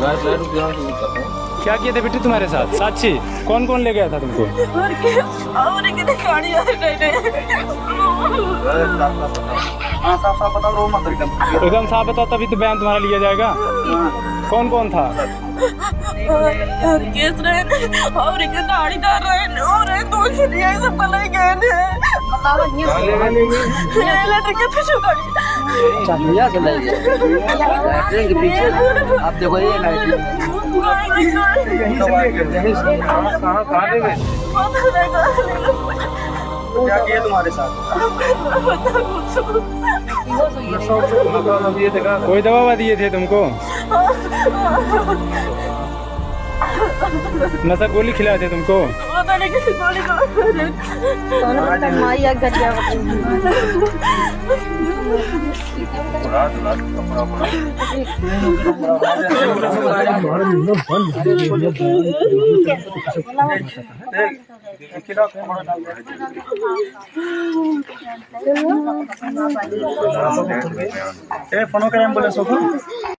क्या किए थे बेटी तुम्हारे साथ? साक्षी, कौन कौन ले गया था तुमको? एकदम साफ बताओ तभी तो बयान तुम्हारा लिया जाएगा। कौन कौन था? आप देखो ये क्या किया तुम्हारे साथ? कोई दवा दिए थे तुमको? नशा गोली खिलाए थे तुमको? फोन करें एम्बुलेंस को।